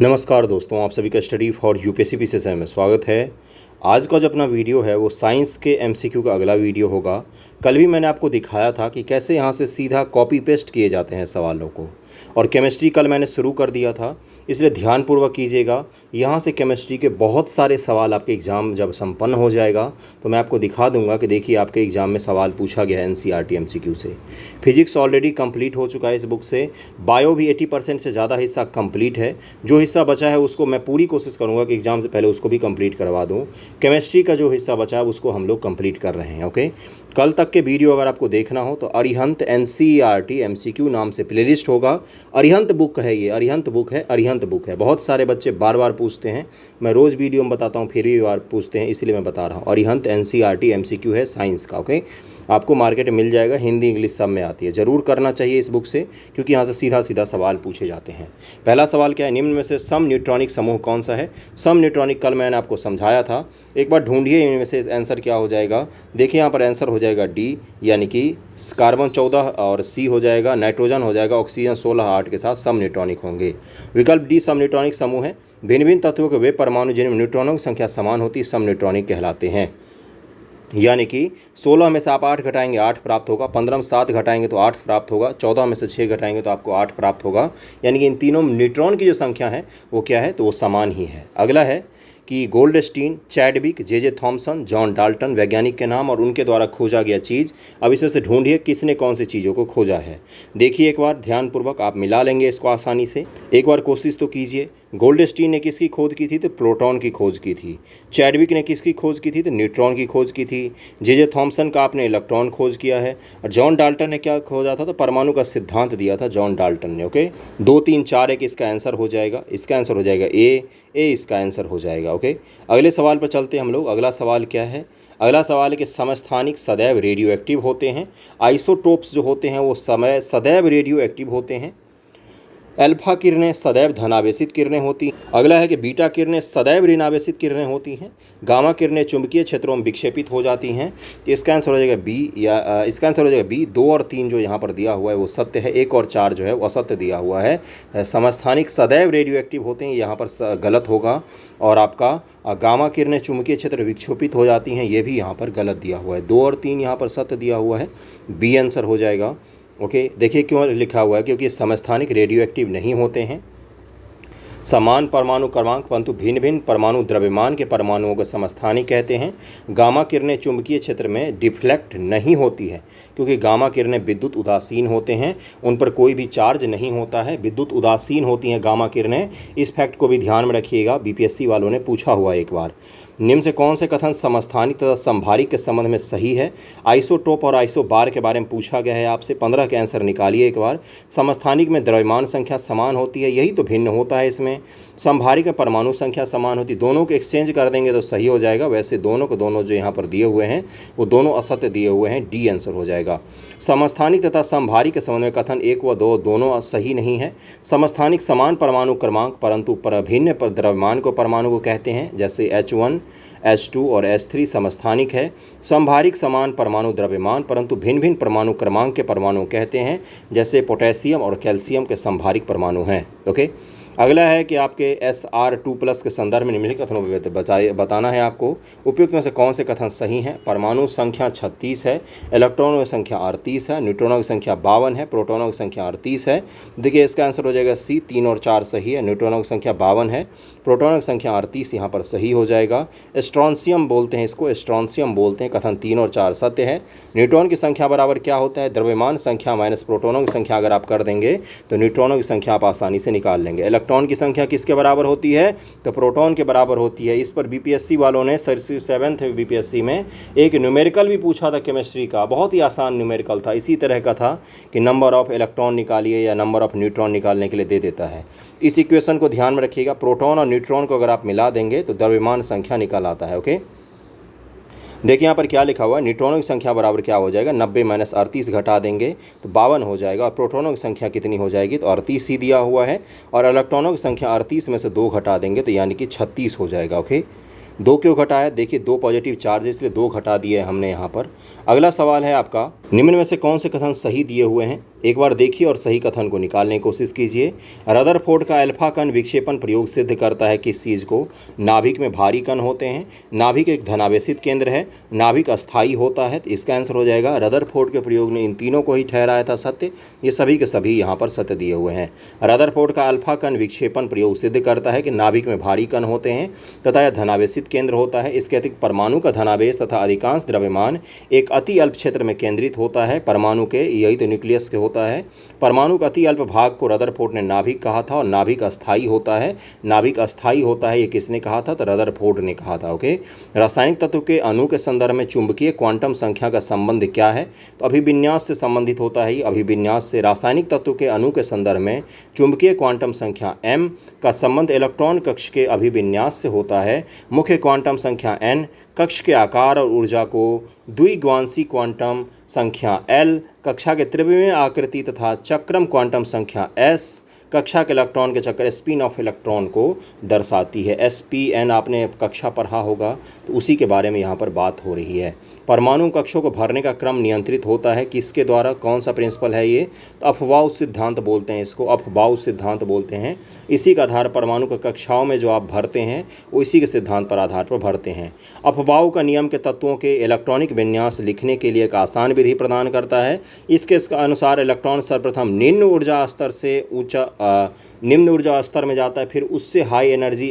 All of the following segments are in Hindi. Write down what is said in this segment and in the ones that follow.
नमस्कार दोस्तों, आप सभी का स्टडी फॉर यूपीएससी पीसीएस में स्वागत है। आज का जो अपना वीडियो है वो साइंस के एमसीक्यू का अगला वीडियो होगा। कल भी मैंने आपको दिखाया था कि कैसे यहाँ से सीधा कॉपी पेस्ट किए जाते हैं सवालों को, और केमिस्ट्री कल मैंने शुरू कर दिया था, इसलिए ध्यानपूर्वक कीजिएगा। यहाँ से केमिस्ट्री के बहुत सारे सवाल आपके एग्ज़ाम जब संपन्न हो जाएगा तो मैं आपको दिखा दूंगा कि देखिए आपके एग्ज़ाम में सवाल पूछा गया है एनसीईआरटी एमसीक्यू से। फिजिक्स ऑलरेडी कंप्लीट हो चुका है इस बुक से, बायो भी 80% से ज़्यादा हिस्सा कंप्लीट है। जो हिस्सा बचा है उसको मैं पूरी कोशिश करूँगा कि एग्ज़ाम से पहले उसको भी कंप्लीट करवा दूँ। केमिस्ट्री का जो हिस्सा बचा है उसको हम लोग कंप्लीट कर रहे हैं। ओके, कल तक के वीडियो अगर आपको देखना हो तो अरिहंत एनसीईआरटी एमसीक्यू नाम से प्लेलिस्ट होगा। अरिहंत बुक है, ये अरिहंत बुक है, अरिहंत बुक है। बहुत सारे बच्चे बार बार पूछते हैं, मैं रोज़ वीडियो में बताता हूँ फिर भी बार पूछते हैं, इसलिए मैं बता रहा हूँ। अरिहंत एनसीईआरटी एमसीक्यू है साइंस का। ओके, आपको मार्केट में मिल जाएगा, हिंदी इंग्लिश सब में आती है। ज़रूर करना चाहिए इस बुक से, क्योंकि यहाँ से सीधा सीधा सवाल पूछे जाते हैं। पहला सवाल क्या है, निम्न में से सम न्यूट्रॉनिक समूह कौन सा है। सम न्यूट्रॉनिक कल मैंने आपको समझाया था, एक बार ढूंढिए इनमें से आंसर क्या हो जाएगा। देखिए यहाँ पर आंसर हो जाएगा डी, यानी कि कार्बन 14 और सी हो जाएगा, नाइट्रोजन हो जाएगा, ऑक्सीजन 16 8 के साथ सम न्यूट्रॉनिक होंगे। विकल्प डी सम न्यूट्रॉनिक समूह है। भिन्न भिन्न तत्वों के वे परमाणु जिनमें न्यूट्रॉनों की संख्या समान होती है सम न्यूट्रॉनिक कहलाते हैं। यानी कि 16 में से आप 8 घटाएंगे 8 प्राप्त होगा, 15 में 7 घटाएंगे तो 8 प्राप्त होगा, 14 में से 6 घटाएंगे तो आपको 8 प्राप्त होगा। यानी कि इन तीनों न्यूट्रॉन की जो संख्या है वो क्या है, तो वो समान ही है। अगला है कि Goldstein, Chadwick, J Thomson, John Dalton वैज्ञानिक के नाम और उनके द्वारा खोजा गया चीज़। अब इसमें से ढूंढिए किसने कौन सी चीज़ों को खोजा है। देखिए एक बार ध्यानपूर्वक, आप मिला लेंगे इसको आसानी से। एक बार कोशिश तो कीजिए। गोल्डस्टीन ने किसकी खोज की थी, तो प्रोटॉन की खोज की थी। चैडविक ने किसकी खोज की थी, तो न्यूट्रॉन की खोज की थी। जे थॉमसन का आपने इलेक्ट्रॉन खोज किया है। और जॉन डाल्टन ने क्या खोजा था, तो परमाणु का सिद्धांत दिया था जॉन डाल्टन ने। ओके, 2 3 4 1 इसका आंसर हो जाएगा। इसका आंसर हो जाएगा ए इसका आंसर हो जाएगा। ओके, अगले सवाल पर चलते हैं हम लोग। अगला सवाल क्या है, अगला सवाल है कि समस्थानिक सदैव रेडियो एक्टिव होते हैं। आइसोटोप्स जो होते हैं वो सदैव रेडियो एक्टिव होते हैं। अल्फा किरणें सदैव धनावेशित किरणें होती हैं। अगला है कि बीटा किरणें सदैव ऋणावेशित किरणें होती हैं। गामा किरणें चुंबकीय क्षेत्रों में विक्षेपित हो जाती हैं। तो इसका आंसर हो जाएगा बी, या इसका आंसर हो जाएगा बी। 2 और 3 जो यहाँ पर दिया हुआ है वो सत्य है, 1 और 4 जो है वो असत्य दिया हुआ है। समस्थानिक सदैव रेडियो एक्टिव होते हैं, यहाँ पर गलत होगा। और आपका गामा किरणें चुंबकीय क्षेत्र विक्षेपित हो जाती हैं, ये भी यहाँ पर गलत दिया हुआ है। 2 और 3 यहाँ पर सत्य दिया हुआ है, बी आंसर हो जाएगा। ओके, देखिए क्यों लिखा हुआ है, क्योंकि समस्थानिक रेडियो एक्टिव नहीं होते हैं। समान परमाणु क्रमांक परंतु भिन्न भिन्न परमाणु द्रव्यमान के परमाणुओं को समस्थानिक कहते हैं। गामा किरणें चुंबकीय क्षेत्र में डिफ्लेक्ट नहीं होती है, क्योंकि गामा किरणें विद्युत उदासीन होते हैं, उन पर कोई भी चार्ज नहीं होता है, विद्युत उदासीन होती हैं गामा किरणें। इस फैक्ट को भी ध्यान में रखिएगा, बीपीएससी वालों ने पूछा हुआ एक बार। निम्न से कौन से कथन समस्थानिक तथा संभारिक के संबंध में सही है। आइसोटोप और आइसोबार के बारे में पूछा गया है आपसे। 15 के आंसर निकालिए एक बार। समस्थानिक में द्रव्यमान संख्या समान होती है, यही तो भिन्न होता है इसमें। संभारिक में परमाणु संख्या समान होती है, दोनों को एक्सचेंज कर देंगे तो सही हो जाएगा। वैसे दोनों को दोनों जो यहाँ पर दिए हुए हैं वो दोनों असत्य दिए हुए हैं, डी आंसर हो जाएगा। समस्थानिक तथा संभारिक के संबंध में कथन 1 व 2 दोनों सही नहीं है। समस्थानिक समान परमाणु क्रमांक परंतु भिन्न द्रव्यमान को परमाणु को कहते हैं, जैसे H1 H2 और H3 समस्थानिक है। संभारिक समान परमाणु द्रव्यमान परंतु भिन्न भिन्न परमाणु क्रमांक के परमाणु कहते हैं, जैसे पोटेशियम और कैल्शियम के संभारिक परमाणु हैं। ओके, अगला है कि आपके Sr2+ के संदर्भ में निम्नलिखित कथनों बताना है आपको। उपयुक्त में से कौन से कथन सही हैं। परमाणु संख्या 36 है, इलेक्ट्रॉनों की संख्या 38 है, न्यूट्रॉनों की संख्या 52 है, प्रोटॉनों की संख्या 38 है। देखिए इसका आंसर हो जाएगा सी, 3 और 4 सही है। न्यूट्रॉनों की संख्या 52 है, प्रोटॉनों की संख्या 38 यहाँ पर सही हो जाएगा। स्ट्रॉन्सियम बोलते हैं इसको, स्ट्रॉन्सियम बोलते हैं। कथन 3 और 4 सत्य है। न्यूट्रॉन की संख्या बराबर क्या होता है, द्रव्यमान संख्या माइनस प्रोटॉनों की संख्या अगर आप कर देंगे तो न्यूट्रॉनों की संख्या आप आसानी से निकाल लेंगे। इलेक्ट्रॉन की संख्या किसके बराबर होती है, तो प्रोटॉन के बराबर होती है। इस पर बीपीएससी वालों ने 7th बीपीएससी में एक न्यूमेरिकल भी पूछा था केमिस्ट्री का, बहुत ही आसान न्यूमेरिकल था, इसी तरह का था कि नंबर ऑफ इलेक्ट्रॉन निकालिए या नंबर ऑफ न्यूट्रॉन निकालने के लिए दे देता है। इस इक्वेशन को ध्यान में रखिएगा, प्रोटॉन और न्यूट्रॉन को अगर आप मिला देंगे तो द्रव्यमान संख्या निकल आता है। ओके, देखिए यहाँ पर क्या लिखा हुआ है, न्यूट्रॉनों की संख्या बराबर क्या हो जाएगा, 90 - 38 घटा देंगे तो 52 हो जाएगा। और प्रोटॉनों की संख्या कितनी हो जाएगी, तो 38 ही दिया हुआ है। और इलेक्ट्रॉनों की संख्या 38 में से 2 घटा देंगे तो यानी कि 36 हो जाएगा। ओके, 2 क्यों घटाया, देखिए 2 पॉजिटिव चार्ज इसलिए 2 घटा दिए हमने यहाँ पर। अगला सवाल है आपका निम्न में से कौन से कथन सही दिए हुए हैं? एक बार देखिए और सही कथन को निकालने की कोशिश कीजिए। रदरफोर्ड का अल्फा कण विक्षेपण प्रयोग सिद्ध करता है किस चीज़ को? नाभिक में भारी कण होते हैं, नाभिक एक धनावेशित केंद्र है, नाभिक अस्थायी होता है। तो इसका आंसर हो जाएगा रदरफोर्ड के प्रयोग ने इन तीनों को ही ठहराया था सत्य। ये सभी के सभी यहाँ पर सत्य दिए हुए हैं। रदरफोर्ड का अल्फा कण विक्षेपण प्रयोग सिद्ध करता है कि नाभिक में भारी कण होते हैं तथा यह धनावेशित केंद्र होता है। इसके अतिरिक्त परमाणु का धनावेश तथा अधिकांश द्रव्यमान एक अति अल्प क्षेत्र में केंद्रित होता है। परमाणु के, यही तो न्यूक्लियस के होता है। परमाणु का अति अल्प भाग को रदरफोर्ड ने नाभिक कहा था और नाभिक अस्थायी होता है। नाभिक अस्थायी होता है, ये किसने कहा था? तो रदरफोर्ड ने कहा था। ओके। रासायनिक तत्व के अणु के संदर्भ में चुंबकीय क्वांटम संख्या का संबंध क्या है? तो अभिविन्यास से संबंधित होता है। अभिविन्यास से रासायनिक तत्व के अणु के संदर्भ में चुंबकीय क्वांटम संख्या m का संबंध इलेक्ट्रॉन कक्ष के अभिविन्यास से होता है। मुख्य क्वांटम संख्या n कक्ष के आकार और ऊर्जा को द्विग्वांशी क्वांटम संख्या L कक्षा के त्रिविमीय आकृति तथा चक्रम क्वांटम संख्या S कक्षा के इलेक्ट्रॉन के चक्कर स्पिन ऑफ इलेक्ट्रॉन को दर्शाती है। SPN आपने कक्षा पढ़ा होगा, तो उसी के बारे में यहाँ पर बात हो रही है। परमाणु कक्षों को भरने का क्रम नियंत्रित होता है किसके द्वारा? कौन सा प्रिंसिपल है ये? तो अफबाउ सिद्धांत बोलते हैं इसको, अफबाउ सिद्धांत बोलते हैं। इसी के आधार परमाणु के कक्षाओं में जो आप भरते हैं वो इसी के सिद्धांत पर आधार पर भरते हैं। अफबाउ का नियम के तत्वों के इलेक्ट्रॉनिक विन्यास लिखने के लिए एक आसान विधि प्रदान करता है। इसके अनुसार इलेक्ट्रॉन सर्वप्रथम निम्न ऊर्जा स्तर से निम्न ऊर्जा स्तर में जाता है, फिर उससे हाई एनर्जी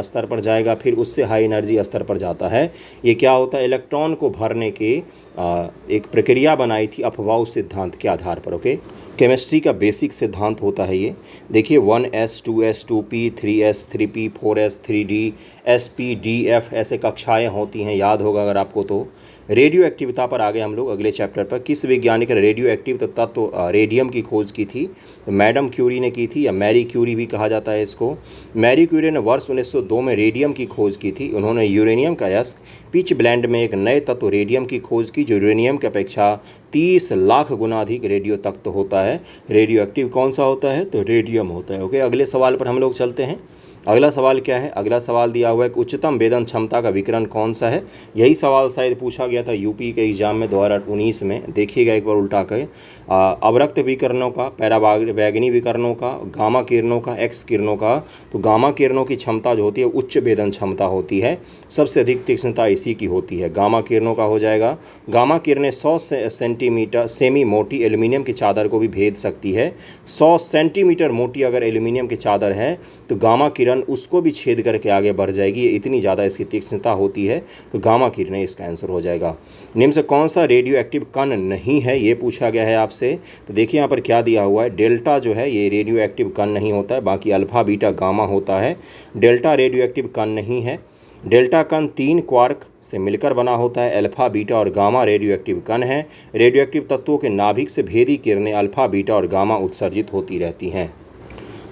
स्तर पर जाएगा, फिर उससे हाई एनर्जी स्तर पर जाता है। ये क्या होता है? इलेक्ट्रॉन को भरने की एक प्रक्रिया बनाई थी अफबाउ सिद्धांत के आधार पर। ओके। केमिस्ट्री का बेसिक सिद्धांत होता है ये। देखिए 1s 2s 2p 3s 3p 4s 3d sp df ऐसे कक्षाएं होती हैं, याद होगा अगर आपको तो। रेडियो एक्टिविता पर आ गए हम लोग अगले चैप्टर पर। किस वैज्ञानिक ने रेडियो एक्टिव तत्व रेडियम की खोज की थी? तो मैडम क्यूरी ने की थी, या मैरी क्यूरी भी कहा जाता है इसको। मैरी क्यूरी ने वर्ष 1902 में रेडियम की खोज की थी। उन्होंने यूरेनियम का यस्क पिच ब्लेंड में एक नए तत्व रेडियम की खोज की जो यूरेनियम की अपेक्षा 30 लाख गुना अधिक रेडियो तत्व होता है। रेडियो एक्टिव कौन सा होता है? तो रेडियम होता है। ओके। अगले सवाल पर हम लोग चलते हैं। अगला सवाल क्या है? अगला सवाल दिया हुआ है कि उच्चतम वेदन क्षमता का विकिरण कौन सा है? यही सवाल शायद पूछा गया था यूपी के एग्जाम में 2019 में। देखिएगा एक बार उल्टा कर। अवरक्त विकिरणों का, पैरावैगनी विकिरणों का, गामा किरणों का, एक्स किरणों का। तो गामा किरणों की क्षमता जो होती है उच्च वेदन क्षमता होती है, सबसे अधिक तीक्ष्णता इसी की होती है। गामा किरणों का हो जाएगा। गामा किरणें 100 सेंटीमीटर सेमी मोटी एल्यूमिनियम की चादर को भी भेद सकती है। 100 सेंटीमीटर मोटी अगर एल्यूमिनियम की चादर है तो गामा किरण उसको भी छेद करके आगे बढ़ जाएगी। ये इतनी ज़्यादा इसकी तीक्ष्णता होती है, तो गामा किरणें इसका आंसर हो जाएगा। निम्न से कौन सा रेडियो एक्टिव कण नहीं है, ये पूछा गया है आपसे। तो देखिए यहाँ पर क्या दिया हुआ है। डेल्टा जो है ये रेडियो एक्टिव कण नहीं होता है, बाकी अल्फा बीटा गामा होता है। डेल्टा रेडियो एक्टिव कण नहीं है। डेल्टा कण 3 क्वार्क से मिलकर बना होता है। अल्फा बीटा और गामा रेडियो एक्टिव कण है। रेडियो एक्टिव तत्वों के नाभिक से भेदी किरणें अल्फा बीटा और गामा उत्सर्जित होती रहती हैं।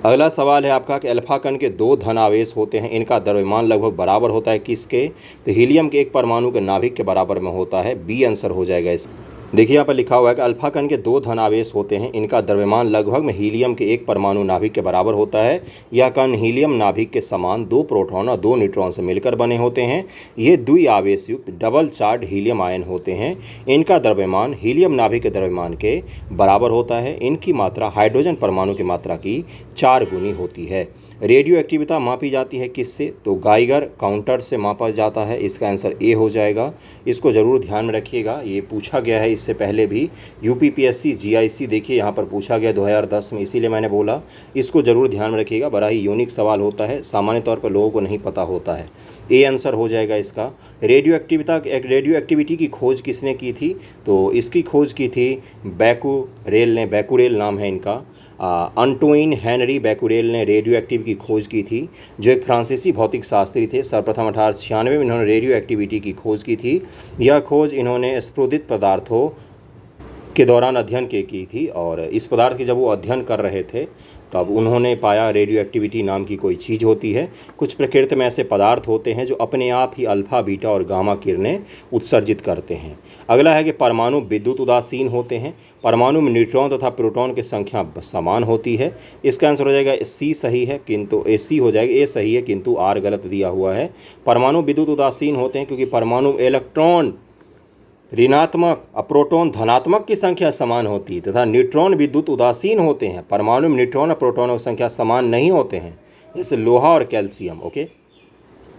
अगला सवाल है आपका कि अल्फा कण के 2 धन आवेश होते हैं, इनका द्रव्यमान लगभग बराबर होता है किसके? तो हीलियम के एक परमाणु के नाभिक के बराबर में होता है। बी आंसर हो जाएगा इस। देखिए यहाँ पर लिखा हुआ है कि अल्फा कण के 2 धन आवेश होते हैं, इनका द्रव्यमान लगभग में हीलियम के एक परमाणु नाभिक के बराबर होता है। यह कण हीलियम नाभिक के समान 2 प्रोटॉन और 2 न्यूट्रॉन से मिलकर बने होते हैं। ये द्विआवेश युक्त डबल चार्ज हीलियम आयन होते हैं। इनका द्रव्यमान हीलियम नाभिक के द्रव्यमान के बराबर होता है। इनकी मात्रा हाइड्रोजन परमाणु की मात्रा की 4 गुनी होती है। रेडियो एक्टिविता मापी जाती है किससे? तो गाइगर काउंटर से मापा जाता है। इसका आंसर ए हो जाएगा। इसको ज़रूर ध्यान में रखिएगा, ये पूछा गया है इससे पहले भी। यूपीपीएससी जीआईसी देखिए यहाँ पर पूछा गया 2010 में, इसीलिए मैंने बोला इसको ज़रूर ध्यान में रखिएगा। बड़ा ही यूनिक सवाल होता है, सामान्य तौर पर लोगों को नहीं पता होता है। ए आंसर हो जाएगा इसका। रेडियो एक्टिविटी की खोज किसने की थी? तो इसकी खोज की थी बैकुरेल ने। बैकुरेल नाम है इनका। अंटोइन हेनरी बैकुरेल ने रेडियो एक्टिव की खोज की थी, जो एक फ्रांसीसी भौतिक शास्त्री थे। सर्वप्रथम 1896 में इन्होंने रेडियो एक्टिविटी की खोज की थी। यह खोज इन्होंने स्फुरित पदार्थों के दौरान अध्ययन की थी, और इस पदार्थ की जब वो अध्ययन कर रहे थे तब उन्होंने पाया रेडियो एक्टिविटी नाम की कोई चीज़ होती है। कुछ प्रकृति में ऐसे पदार्थ होते हैं जो अपने आप ही अल्फा बीटा और गामा किरणें उत्सर्जित करते हैं। अगला है कि परमाणु विद्युत उदासीन होते हैं। परमाणु में न्यूट्रॉन तथा प्रोटॉन की संख्या समान होती है। इसका आंसर हो जाएगा सी सही है, किंतु सी हो जाएगा, ए सही है किंतु आर गलत दिया हुआ है। परमाणु विद्युत उदासीन होते हैं क्योंकि परमाणु इलेक्ट्रॉन ऋणात्मक प्रोटॉन धनात्मक की संख्या समान होती है तथा न्यूट्रॉन विद्युत उदासीन होते हैं। परमाणु में न्यूट्रॉन और प्रोटॉनों की संख्या समान नहीं होते हैं, जैसे लोहा और कैल्शियम। ओके,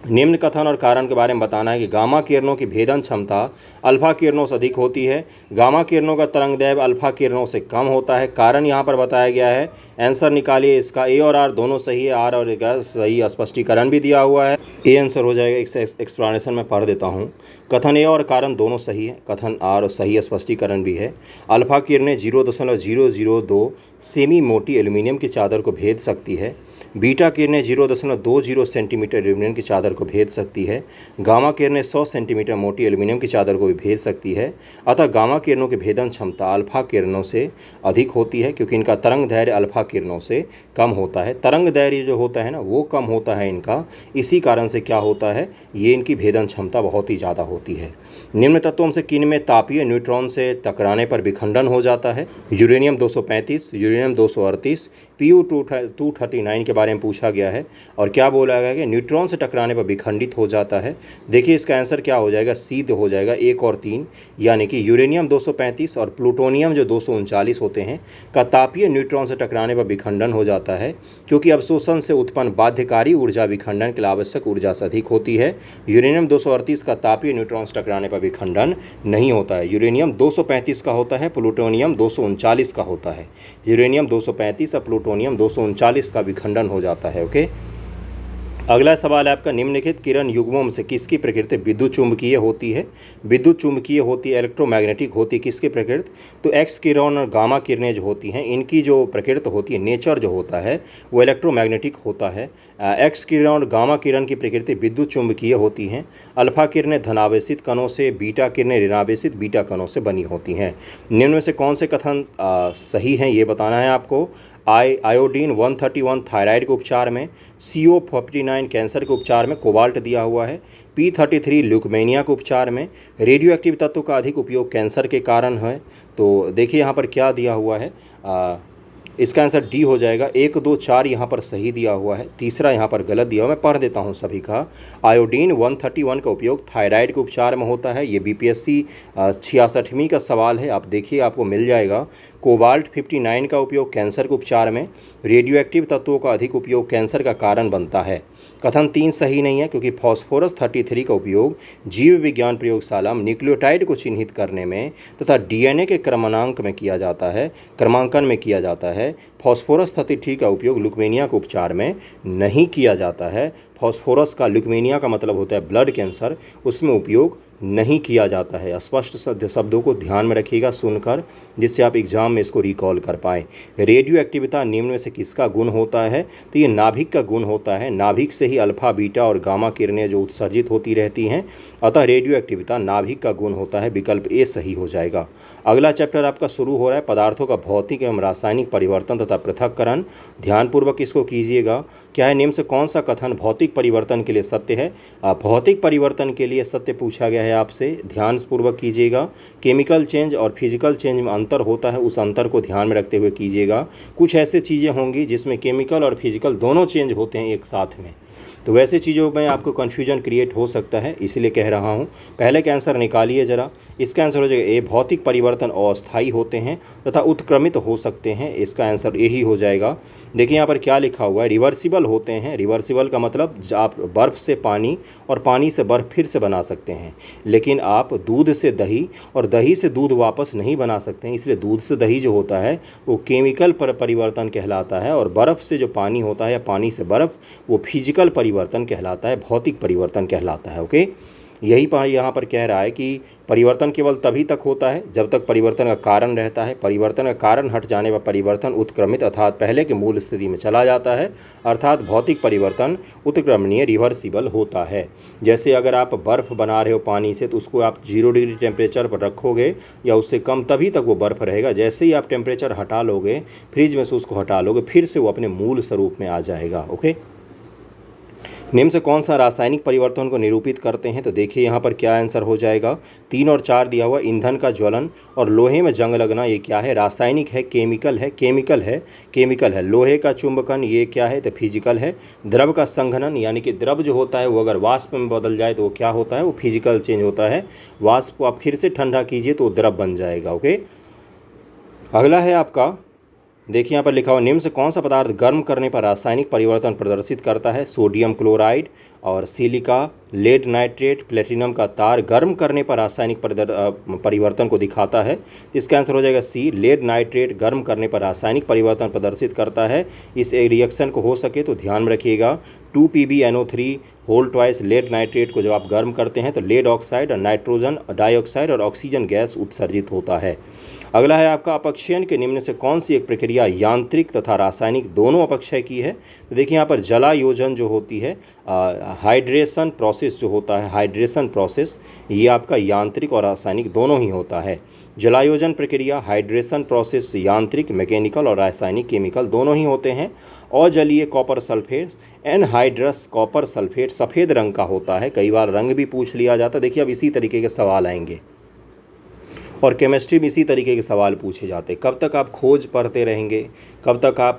निम्न कथन और कारण के बारे में बताना है कि गामा किरणों की भेदन क्षमता अल्फा किरणों से अधिक होती है। गामा किरणों का तरंगदैर्घ्य अल्फा किरणों से कम होता है। कारण यहाँ पर बताया गया है। आंसर निकालिए इसका। ए और आर दोनों सही है, आर और का सही स्पष्टीकरण भी दिया हुआ है। ए आंसर हो जाएगा। इस एक्सप्लेनेशन में पढ़ देता हूँ। कथन ए और कारण दोनों सही है, कथन आर और सही स्पष्टीकरण भी है। अल्फा किरणें 0.002 सेमी मोटी एल्यूमिनियम की चादर को भेद सकती है। बीटा किरणें 0.20 सेंटीमीटर एल्यूमिनियम की चादर को भेद सकती है। गामा किरणें 100 सेंटीमीटर मोटी एल्यूमिनियम की चादर को भी भेद सकती है। अतः गामा किरणों की भेदन क्षमता अल्फा किरणों से अधिक होती है, क्योंकि इनका तरंग दैर्घ्य अल्फा किरणों से कम होता है। तरंग दैर्घ्य जो होता है ना, वो कम होता है इनका। इसी कारण से क्या होता है, ये इनकी भेदन क्षमता बहुत ही ज़्यादा होती है। निम्न तत्वों से किन में तापीय न्यूट्रॉन से टकराने पर विखंडन हो जाता है? यूरेनियम 235, यूरेनियम 238, Pu 239 के बारे में पूछा गया है। और क्या बोला गया कि न्यूट्रॉन से टकराने पर विखंडित हो जाता है। देखिए इसका आंसर क्या हो जाएगा, सीध हो जाएगा 1 और 3, यानी कि यूरेनियम 235 और प्लूटोनियम जो 239 होते हैं का तापीय न्यूट्रॉन से टकराने पर विखंडन हो जाता है, क्योंकि अवशोषण से उत्पन्न बाध्यकारी ऊर्जा विखंडन के लिए आवश्यक ऊर्जा से अधिक होती है। यूरेनियम 238 का तापीय न्यूट्रॉन से टकराने पर विखंडन नहीं होता है। यूरेनियम 235 का होता है, प्लूटोनियम 239 का होता है। यूरेनियम 235 और प्लूटोनियम 239 का विखंडन हो जाता है। ओके, अगला सवाल है आपका, निम्नलिखित किरण युग्मों में से किसकी प्रकृति विद्युत चुंबकीय होती है? विद्युत चुंबकीय होती है, इलेक्ट्रोमैग्नेटिक होती है। किसकी प्रकृति? तो एक्स किरण और गामा किरणें जो होती हैं, इनकी जो प्रकृति होती है, नेचर जो होता है, वो इलेक्ट्रोमैग्नेटिक होता है। एक्स किरण और गामा किरण की प्रकृति विद्युत चुंबकीय होती हैं। अल्फा किरणें धनावेशित कणों से, बीटा किरणें ऋणावेशित बीटा कणों से बनी होती हैं। निम्न में से कौन से कथन सही हैं, ये बताना है आपको। आयोडीन 131 थायराइड के उपचार में, CO59 कैंसर के उपचार में कोबाल्ट दिया हुआ है। P33 ल्यूकेमिया के उपचार में। रेडियो एक्टिव तत्व का अधिक उपयोग कैंसर के कारण है। तो देखिए यहाँ पर क्या दिया हुआ है, इसका आंसर डी हो जाएगा। 1, 2, 4 यहाँ पर सही दिया हुआ है, तीसरा यहाँ पर गलत दिया हुआ। मैं पढ़ देता हूँ सभी का। आयोडीन 131 का उपयोग थायराइड के उपचार में होता है। ये BPSC 66वीं का सवाल है, आप देखिए आपको मिल जाएगा। कोबाल्ट 59 का उपयोग कैंसर के उपचार में। रेडियो एक्टिव तत्वों का अधिक उपयोग कैंसर का कारण बनता है। कथन 3 सही नहीं है, क्योंकि फॉस्फोरस 33 का उपयोग जीव विज्ञान प्रयोगशाला में न्यूक्लियोटाइड को चिन्हित करने में तथा DNA के क्रमांकन में किया जाता है। फॉस्फोरस 33 का उपयोग ल्यूकेमिया के उपचार में नहीं किया जाता है। फॉस्फोरस का, ल्यूकेमिया का मतलब होता है ब्लड कैंसर, उसमें उपयोग नहीं किया जाता है। स्पष्ट शब्दों को ध्यान में रखिएगा सुनकर, जिससे आप एग्जाम में इसको रिकॉल कर पाएँ। रेडियो एक्टिविटी निम्न में से किसका गुण होता है? तो ये नाभिक का गुण होता है। नाभिक से ही अल्फा, बीटा और गामा किरणें जो उत्सर्जित होती रहती हैं, अतः रेडियो एक्टिविटी नाभिक का गुण होता है। विकल्प ए सही हो जाएगा। अगला चैप्टर आपका शुरू हो रहा है, पदार्थों का भौतिक एवं रासायनिक परिवर्तन तथा पृथक्करण। ध्यानपूर्वक इसको कीजिएगा। क्या है, निम्न से कौन सा कथन भौतिक परिवर्तन के लिए सत्य है? भौतिक परिवर्तन के लिए सत्य पूछा गया है आपसे, ध्यानपूर्वक कीजिएगा। केमिकल चेंज और फिजिकल चेंज में अंतर होता है, उस अंतर को ध्यान में रखते हुए कीजिएगा। कुछ ऐसे चीज़ें होंगी जिसमें केमिकल और फिजिकल दोनों चेंज होते हैं एक साथ में, तो वैसे चीज़ों में आपको कन्फ्यूजन क्रिएट हो सकता है, इसलिए कह रहा हूँ। पहले का आंसर निकालिए ज़रा। इसका आंसर हो जाएगा ए, भौतिक परिवर्तन अस्थायी होते हैं तथा उत्क्रमित हो सकते हैं। इसका आंसर यही हो जाएगा। देखिए यहाँ पर क्या लिखा हुआ है, रिवर्सिबल होते हैं। रिवर्सिबल का मतलब आप बर्फ़ से पानी और पानी से बर्फ़ फिर से बना सकते हैं, लेकिन आप दूध से दही और दही से दूध वापस नहीं बना सकते हैं। इसलिए दूध से दही जो होता है वो केमिकल परिवर्तन कहलाता है, और बर्फ़ से जो पानी होता है या पानी से बर्फ़, वो फिजिकल परिवर्तन कहलाता है, भौतिक परिवर्तन कहलाता है। ओके, यही यहाँ पर कह रहा है कि परिवर्तन केवल तभी तक होता है जब तक परिवर्तन का कारण रहता है। परिवर्तन का कारण हट जाने पर परिवर्तन उत्क्रमित अर्थात पहले के मूल स्थिति में चला जाता है, अर्थात भौतिक परिवर्तन उत्क्रमणीय रिवर्सिबल होता है। जैसे अगर आप बर्फ़ बना रहे हो पानी से, तो उसको आप 0 डिग्री टेम्परेचर पर रखोगे या उससे कम, तभी तक वो बर्फ़ रहेगा। जैसे ही आप टेम्परेचर हटा लोगे, फ्रिज में से उसको हटा लोगे, फिर से वो अपने मूल स्वरूप में आ जाएगा। ओके, निम्न से कौन सा रासायनिक परिवर्तन को निरूपित करते हैं? तो देखिए यहाँ पर क्या आंसर हो जाएगा। 3 और 4 दिया हुआ, ईंधन का ज्वलन और लोहे में जंग लगना, ये क्या है? रासायनिक है, केमिकल है। लोहे का चुंबकन, ये क्या है? तो फिजिकल है। द्रव का संघनन, यानी कि द्रव जो होता है वो अगर वाष्प में बदल जाए तो वो क्या होता है? वो फिजिकल चेंज होता है। वाष्प को आप फिर से ठंडा कीजिए तो द्रव बन जाएगा। ओके, अगला है आपका, देखिए यहाँ पर लिखा हुआ, निम्न से कौन सा पदार्थ गर्म करने पर रासायनिक परिवर्तन प्रदर्शित करता है? सोडियम क्लोराइड और सिलिका, लेड नाइट्रेट, प्लेटिनम का तार गर्म करने पर रासायनिक परिवर्तन को दिखाता है। इसका आंसर हो जाएगा सी, लेड नाइट्रेट गर्म करने पर रासायनिक परिवर्तन प्रदर्शित करता है। इस रिएक्शन को हो सके तो ध्यान में रखिएगा, 2PbNO3 whole twice lead nitrate को जब आप गर्म करते हैं तो लेड ऑक्साइड और नाइट्रोजन डाइऑक्साइड और ऑक्सीजन गैस उत्सर्जित होता है। अगला है आपका, अपक्षयन के निम्न से कौन सी एक प्रक्रिया यांत्रिक तथा रासायनिक दोनों अपक्षय की है? तो देखिए यहाँ पर जलायोजन जो होती है, हाइड्रेशन प्रोसेस जो होता है, हाइड्रेशन प्रोसेस, ये आपका यांत्रिक और रासायनिक दोनों ही होता है। जलायोजन प्रक्रिया, हाइड्रेशन प्रोसेस यांत्रिक, मैकेनिकल और रासायनिक केमिकल दोनों ही होते हैं। अजलीय copper sulphate, anhydrous copper sulphate सफ़ेद रंग का होता है, कई बार रंग भी पूछ लिया जाता है। देखिए अब इसी तरीके के सवाल आएंगे और केमिस्ट्री में इसी तरीके के सवाल पूछे जाते हैं। कब तक आप खोज पढ़ते रहेंगे, कब तक आप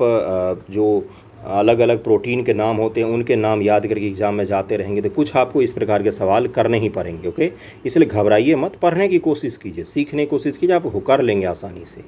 जो अलग अलग प्रोटीन के नाम होते हैं उनके नाम याद करके एग्ज़ाम में जाते रहेंगे, तो कुछ आपको इस प्रकार के सवाल करने ही पड़ेंगे। ओके, इसलिए घबराइए मत, पढ़ने की कोशिश कीजिए, सीखने की कोशिश कीजिए, आप कर लेंगे आसानी से।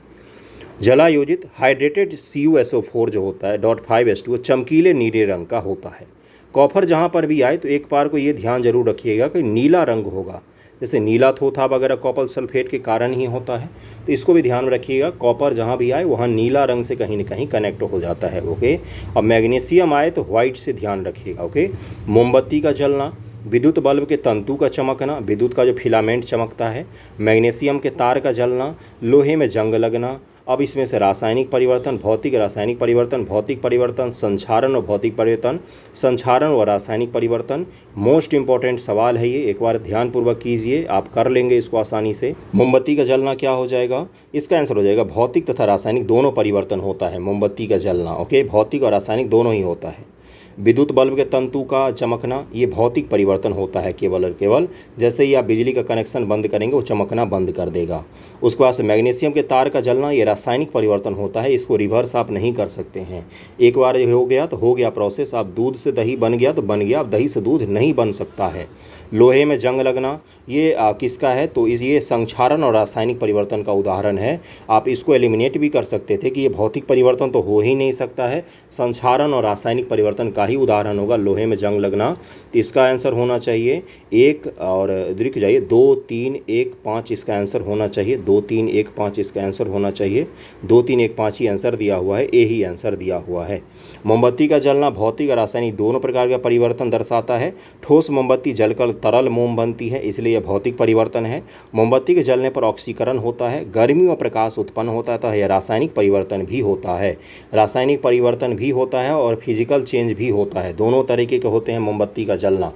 जलायोजित हाइड्रेटेड CuSO4 जो होता है .5H2 चमकीले नीले रंग का होता है। कॉपर जहाँ पर भी आए तो एक बार को ये ध्यान जरूर रखिएगा कि नीला रंग होगा, जैसे नीला थोथा वगैरह कॉपर सल्फेट के कारण ही होता है, तो इसको भी ध्यान में रखिएगा। कॉपर जहाँ भी आए वहाँ नीला रंग से कहीं न कहीं कनेक्ट हो जाता है। ओके, अब मैग्नीशियम आए तो वाइट से ध्यान रखिएगा। ओके, मोमबत्ती का जलना, विद्युत बल्ब के तंतु का चमकना, विद्युत का जो फिलामेंट चमकता है, मैग्नीशियम के तार का जलना, लोहे में जंग लगना। अब इसमें से रासायनिक परिवर्तन, भौतिक रासायनिक परिवर्तन, भौतिक परिवर्तन, संक्षारण और भौतिक परिवर्तन, संक्षारण और रासायनिक परिवर्तन। मोस्ट इंपॉर्टेंट सवाल है ये, एक बार ध्यानपूर्वक कीजिए, आप कर लेंगे इसको आसानी से। मोमबत्ती का जलना क्या हो जाएगा? इसका आंसर हो जाएगा भौतिक तथा रासायनिक दोनों परिवर्तन होता है मोमबत्ती का जलना। ओके, भौतिक और रासायनिक दोनों ही होता है। विद्युत बल्ब के तंतु का चमकना, ये भौतिक परिवर्तन होता है केवल और केवल, जैसे ही आप बिजली का कनेक्शन बंद करेंगे वो चमकना बंद कर देगा। उसके बाद से मैग्नीशियम के तार का जलना, ये रासायनिक परिवर्तन होता है, इसको रिवर्स आप नहीं कर सकते हैं। एक बार हो गया तो हो गया प्रोसेस, आप दूध से दही बन गया तो बन गया, अब दही से दूध नहीं बन सकता है। लोहे में जंग लगना, ये किसका है? तो ये संक्षारण और रासायनिक परिवर्तन का उदाहरण है। आप इसको एलिमिनेट भी कर सकते थे कि ये भौतिक परिवर्तन तो हो ही नहीं सकता है, संक्षारण और रासायनिक परिवर्तन का ही उदाहरण होगा लोहे में जंग लगना। तो इसका आंसर होना चाहिए 1 और रुक जाइए 2 3 1 5 इसका आंसर होना चाहिए, 2 3 1 5 इसका आंसर होना चाहिए। 2 3 1 5 ही आंसर दिया हुआ है, ए ही आंसर दिया हुआ है। मोमबत्ती का जलना भौतिक और रासायनिक दोनों प्रकार का परिवर्तन दर्शाता है। ठोस मोमबत्ती जलकर तरल मोम बनती है, इसलिए यह भौतिक परिवर्तन है। मोमबत्ती के जलने पर ऑक्सीकरण होता है, गर्मी और प्रकाश उत्पन्न होता है, तो यह रासायनिक परिवर्तन भी होता है। रासायनिक परिवर्तन भी होता है और फिजिकल चेंज भी होता है, दोनों तरीके के होते हैं मोमबत्ती का जलना।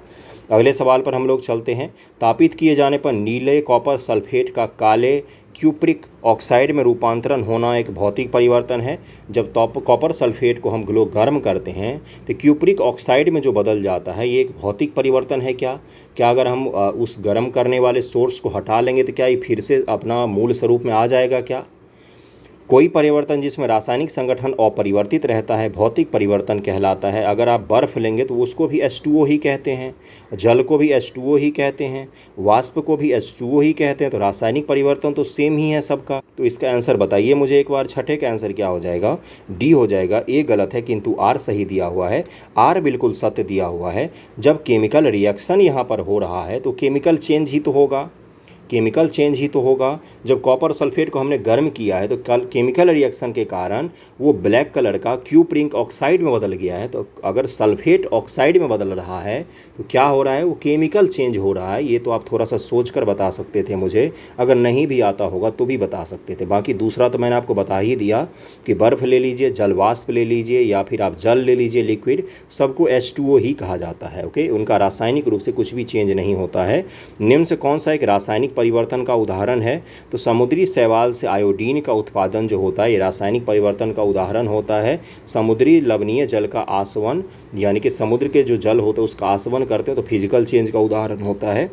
अगले सवाल पर हम लोग चलते हैं। तापित किए जाने पर नीले कॉपर सल्फेट का काले क्यूप्रिक ऑक्साइड में रूपांतरण होना एक भौतिक परिवर्तन है। जब कॉपर सल्फेट को हम गर्म करते हैं तो क्यूप्रिक ऑक्साइड में जो बदल जाता है, ये एक भौतिक परिवर्तन है। क्या अगर हम उस गर्म करने वाले सोर्स को हटा लेंगे तो क्या ये फिर से अपना मूल स्वरूप में आ जाएगा? क्या कोई परिवर्तन जिसमें रासायनिक संगठन अपरिवर्तित रहता है भौतिक परिवर्तन कहलाता है। अगर आप बर्फ़ लेंगे तो उसको भी H2O ही कहते हैं, जल को भी H2O ही कहते हैं, वाष्प को भी H2O ही कहते हैं, तो रासायनिक परिवर्तन तो सेम ही है सबका। तो इसका आंसर बताइए मुझे एक बार, छठे का आंसर क्या हो जाएगा? डी हो जाएगा। ए गलत है किंतु आर सही दिया हुआ है, आर बिल्कुल सत्य दिया हुआ है। जब केमिकल रिएक्शन यहाँ पर हो रहा है तो केमिकल चेंज ही तो होगा, केमिकल चेंज ही तो होगा। जब कॉपर सल्फेट को हमने गर्म किया है तो केमिकल रिएक्शन के कारण वो ब्लैक कलर का क्यूप्रिक ऑक्साइड में बदल गया है। तो अगर सल्फेट ऑक्साइड में बदल रहा है तो क्या हो रहा है? वो केमिकल चेंज हो रहा है। ये तो आप थोड़ा सा सोच कर बता सकते थे मुझे, अगर नहीं भी आता होगा तो भी बता सकते थे। बाकी दूसरा तो मैंने आपको बता ही दिया कि बर्फ़ ले लीजिए, जलवाष्प ले लीजिए या फिर आप जल ले लीजिए लिक्विड, सबको H2O ही कहा जाता है। ओके, उनका रासायनिक रूप से कुछ भी चेंज नहीं होता है। निम्न से कौन सा एक रासायनिक परिवर्तन का उदाहरण है, तो समुद्री शैवाल से आयोडीन का उत्पादन जो होता है ये रासायनिक परिवर्तन का उदाहरण होता है। समुद्री लवणीय जल का आसवन, यानी कि समुद्र के जो जल होते हैं उसका आसवन करते हैं, तो फिजिकल चेंज का उदाहरण होता है।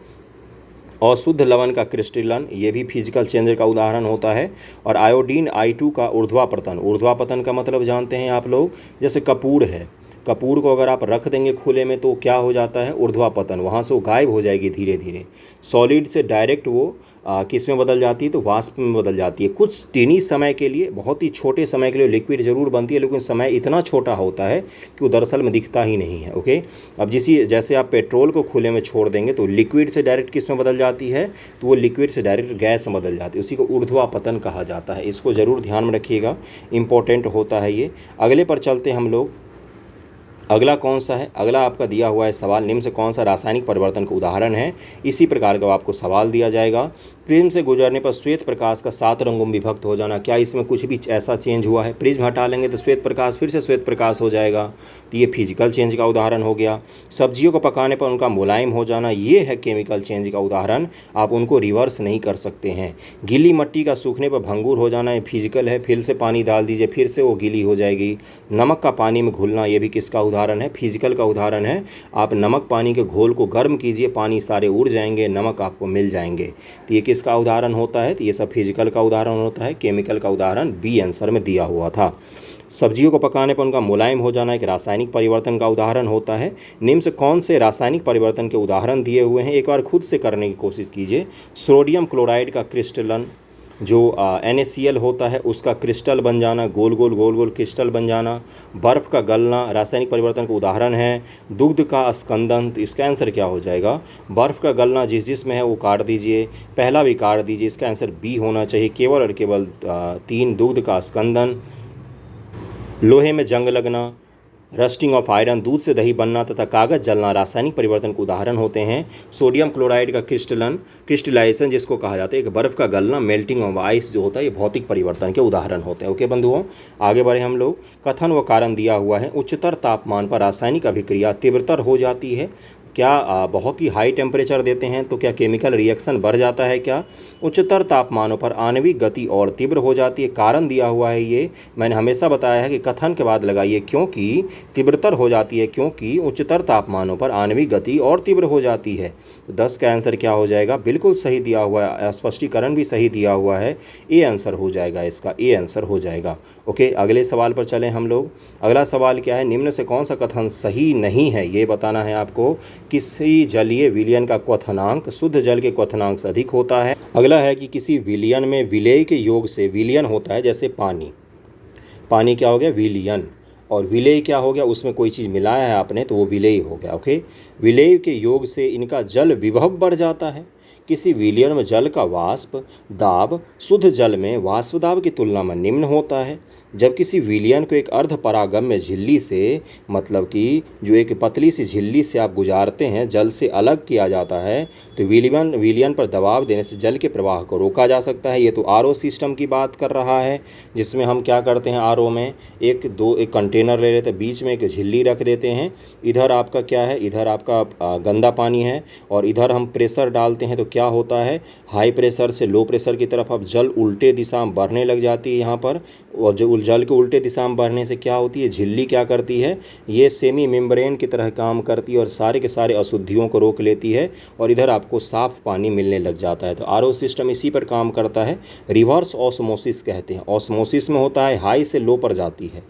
और शुद्ध लवण का क्रिस्टलन, ये भी फिजिकल चेंज का उदाहरण होता है। और आयोडीन I2 का ऊर्ध्वापतन, ऊर्ध्वापतन का मतलब जानते हैं आप लोग, जैसे कपूर है, कपूर को अगर आप रख देंगे खुले में तो क्या हो जाता है, ऊर्ध्वापतन, वहाँ से वो गायब हो जाएगी धीरे धीरे। सॉलिड से डायरेक्ट वो किस में बदल जाती है, तो वाष्प में बदल जाती है। कुछ टीनी समय के लिए, बहुत ही छोटे समय के लिए लिक्विड ज़रूर बनती है, लेकिन समय इतना छोटा होता है कि वो दरअसल में दिखता ही नहीं है। ओके, अब जैसे आप पेट्रोल को खुले में छोड़ देंगे तो लिक्विड से डायरेक्ट किस में बदल जाती है, तो वो लिक्विड से डायरेक्ट गैस में बदल जाती है, उसी को ऊर्ध्वापतन कहा जाता है। इसको ज़रूर ध्यान में रखिएगा, इंपॉर्टेंट होता है ये। अगले पर चलते हम लोग। अगला कौन सा है, अगला आपका दिया हुआ है सवाल, निम्न से कौन सा रासायनिक परिवर्तन का उदाहरण है। इसी प्रकार का आपको सवाल दिया जाएगा। प्रिज्म से गुजरने पर श्वेत प्रकाश का 7 रंगों में विभक्त हो जाना, क्या इसमें कुछ भी ऐसा चेंज हुआ है? प्रिज्म हटा लेंगे तो श्वेत प्रकाश फिर से श्वेत प्रकाश हो जाएगा, तो ये फिजिकल चेंज का उदाहरण हो गया। सब्जियों को पकाने पर उनका मुलायम हो जाना, ये है केमिकल चेंज का उदाहरण, आप उनको रिवर्स नहीं कर सकते हैं। गीली मिट्टी का सूखने पर भंगुर हो जाना, ये फिजिकल है, फिर से पानी डाल दीजिए फिर से वो गीली हो जाएगी। नमक का पानी में घुलना, ये भी किसका उदाहरण है, फिजिकल का उदाहरण है। आप नमक पानी के घोल को गर्म कीजिए, पानी सारे उड़ जाएंगे, नमक आपको मिल जाएंगे, तो ये किसका उदाहरण होता है, तो ये सब फिजिकल का उदाहरण होता है। केमिकल का उदाहरण बी आंसर में दिया हुआ था। सब्जियों को पकाने पर उनका मुलायम हो जाना एक रासायनिक परिवर्तन का उदाहरण होता है। निम्न से कौन से रासायनिक परिवर्तन के उदाहरण दिए हुए हैं, एक बार खुद से करने की कोशिश कीजिए। सोडियम क्लोराइड का क्रिस्टलन, जो NaCl होता है उसका क्रिस्टल बन जाना, गोल गोल क्रिस्टल बन जाना। बर्फ़ का गलना रासायनिक परिवर्तन का उदाहरण है। दुग्ध का स्कंदन, तो इसका आंसर क्या हो जाएगा, बर्फ़ का गलना जिसमें है वो काट दीजिए, पहला भी काट दीजिए, इसका आंसर बी होना चाहिए, केवल और केवल 3, दुग्ध का स्कंदन। लोहे में जंग लगना, रस्टिंग ऑफ आयरन, दूध से दही बनना तथा कागज़ जलना रासायनिक परिवर्तन के उदाहरण होते हैं। सोडियम क्लोराइड का क्रिस्टलाइजेशन जिसको कहा जाता है, एक बर्फ़ का गलना, मेल्टिंग ऑफ आइस जो होता है, ये भौतिक परिवर्तन के उदाहरण होते हैं। ओके बंधुओं, आगे बढ़े हम लोग। कथन व कारण दिया हुआ है, उच्चतर तापमान पर रासायनिक अभिक्रिया तीव्रतर हो जाती है। क्या बहुत ही हाई टेम्परेचर देते हैं तो क्या केमिकल रिएक्शन बढ़ जाता है क्या? उच्चतर तापमानों पर आणविक गति और तीव्र हो जाती है। कारण दिया हुआ है, ये मैंने हमेशा बताया है कि कथन के बाद लगाइए, क्योंकि तीव्रतर हो जाती है, क्योंकि उच्चतर तापमानों पर आणविक गति और तीव्र हो जाती है। तो 10 का आंसर क्या हो जाएगा, बिल्कुल सही दिया हुआ है, स्पष्टीकरण भी सही दिया हुआ है, ए आंसर हो जाएगा, इसका ए आंसर हो जाएगा। ओके, अगले सवाल पर चलें हम लोग। अगला सवाल क्या है, निम्न से कौन सा कथन सही नहीं है, ये बताना है आपको। किसी जलीय विलयन का क्वथनांक शुद्ध जल के क्वथनांक से अधिक होता है। अगला है कि किसी विलयन में विलेय के योग से, विलयन होता है जैसे पानी, पानी क्या हो गया, विलयन, और विलेय क्या हो गया, उसमें कोई चीज़ मिलाया है आपने तो वो विलेय हो गया। ओके, विलेय के योग से इनका जल विभव बढ़ जाता है। किसी विलयन में जल का वाष्प दाब शुद्ध जल में वाष्प दाब की तुलना में निम्न होता है। जब किसी विलयन को एक अर्ध परागम्य झिल्ली से, मतलब कि जो एक पतली सी झिल्ली से आप गुजारते हैं, जल से अलग किया जाता है, तो विलयन पर दबाव देने से जल के प्रवाह को रोका जा सकता है। ये तो RO सिस्टम की बात कर रहा है, जिसमें हम क्या करते हैं, RO में एक कंटेनर ले लेते हैं, बीच में एक झिल्ली रख देते हैं, इधर आपका क्या है, इधर आपका गंदा पानी है और इधर हम प्रेशर डालते हैं, तो क्या होता है, हाई प्रेशर से लो प्रेशर की तरफ अब जल उल्टे दिशा में बढ़ने लग जाती है यहाँ पर, और जो जल के उल्टे दिशा में बढ़ने से क्या होती है, झिल्ली क्या करती है, ये सेमी मेम्ब्रेन की तरह काम करती है और सारे के सारे अशुद्धियों को रोक लेती है और इधर आपको साफ पानी मिलने लग जाता है। तो RO सिस्टम इसी पर काम करता है। रिवर्स ऑस्मोसिस कहते हैं, ऑस्मोसिस में होता है हाई से लो पर जाती है।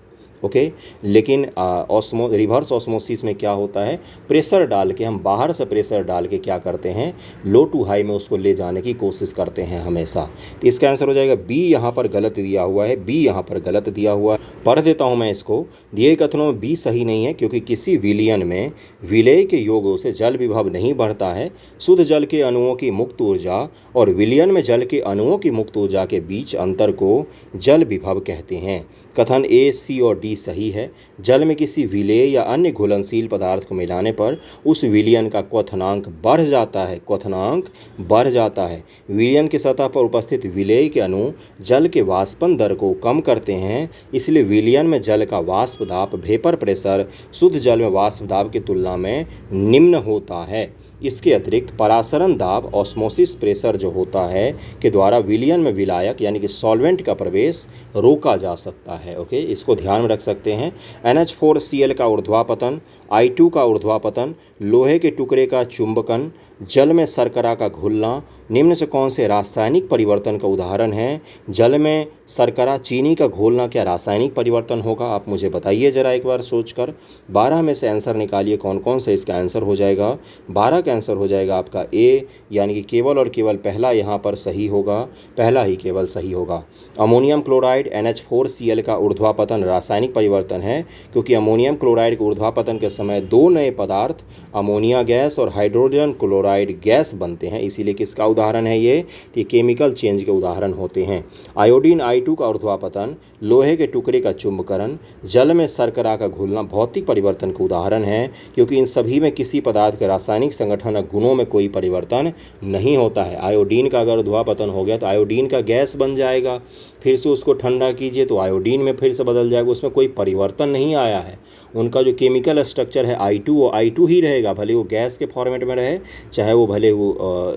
ओके, लेकिन रिवर्स ऑस्मोसिस में क्या होता है, प्रेशर डाल के, हम बाहर से प्रेशर डाल के क्या करते हैं, लो टू हाई में उसको ले जाने की कोशिश करते हैं हमेशा। तो इसका आंसर हो जाएगा बी, यहाँ पर गलत दिया हुआ है, बी यहाँ पर गलत दिया हुआ है। पढ़ देता हूँ मैं इसको। दिए कथनों में बी सही नहीं है, क्योंकि किसी विलयन में विलेय के योगों से जल विभव नहीं बढ़ता है। शुद्ध जल के अणुओं की मुक्त ऊर्जा और विलयन में जल के अणुओं की मुक्त ऊर्जा के बीच अंतर को जल विभव कहते हैं। कथन ए, सी और डी सही है। जल में किसी विलेय या अन्य घुलनशील पदार्थ को मिलाने पर उस विलयन का क्वथनांक बढ़ जाता है, क्वथनांक बढ़ जाता है। विलयन की सतह पर उपस्थित विलेय के अणु जल के वाष्पन दर को कम करते हैं, इसलिए विलयन में जल का वाष्प दाब, वेपर प्रेशर शुद्ध जल में वाष्प दाब की तुलना में निम्न होता है। इसके अतिरिक्त परासरण दाब ऑस्मोसिस प्रेशर जो होता है के द्वारा विलयन में विलायक यानी कि सॉल्वेंट का प्रवेश रोका जा सकता है। ओके, इसको ध्यान में रख सकते हैं। NH4Cl का ऊर्ध्वापतन, I2 का ऊर्ध्वापतन, लोहे के टुकड़े का चुंबकन, जल में शर्करा का घुलना निम्न से कौन से रासायनिक परिवर्तन का उदाहरण है? जल में शर्करा चीनी का घोलना क्या रासायनिक परिवर्तन होगा? आप मुझे बताइए ज़रा एक बार सोचकर। 12 में से आंसर निकालिए कौन कौन से इसका आंसर हो जाएगा। 12 का आंसर हो जाएगा आपका ए, यानी कि केवल और केवल पहला यहाँ पर सही होगा, पहला ही केवल सही होगा। अमोनियम क्लोराइड NH4Cl का ऊर्ध्वापतन रासायनिक परिवर्तन है, क्योंकि अमोनियम क्लोराइड के ऊर्ध्वापतन के समय दो नए पदार्थ अमोनिया गैस और हाइड्रोजन क्लोराइड गैस बनते हैं, इसीलिए किसका उदाहरण है ये? कि केमिकल चेंज के उदाहरण होते हैं। आयोडीन I2 का ऊर्ध्वापतन, लोहे के टुकड़े का चुंबकरण, जल में शर्करा का घुलना भौतिक परिवर्तन का उदाहरण है, क्योंकि इन सभी में किसी पदार्थ के रासायनिक संगठन और गुणों में कोई परिवर्तन नहीं होता है। आयोडीन का अगर ऊर्ध्वापतन हो गया तो आयोडीन का गैस बन जाएगा, फिर से उसको ठंडा कीजिए तो आयोडीन में फिर से बदल जाएगा, उसमें कोई परिवर्तन नहीं आया है। उनका जो केमिकल स्ट्रक्चर है I2 वो I2 ही रहेगा, भले वो गैस के फॉर्मेट में रहे, चाहे वो भले वो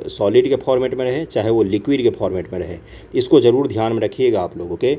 सॉलिड के फॉर्मेट में रहे, चाहे वो लिक्विड के फॉर्मेट में रहे। इसको ज़रूर ध्यान में रखिएगा आप लोग। ओके,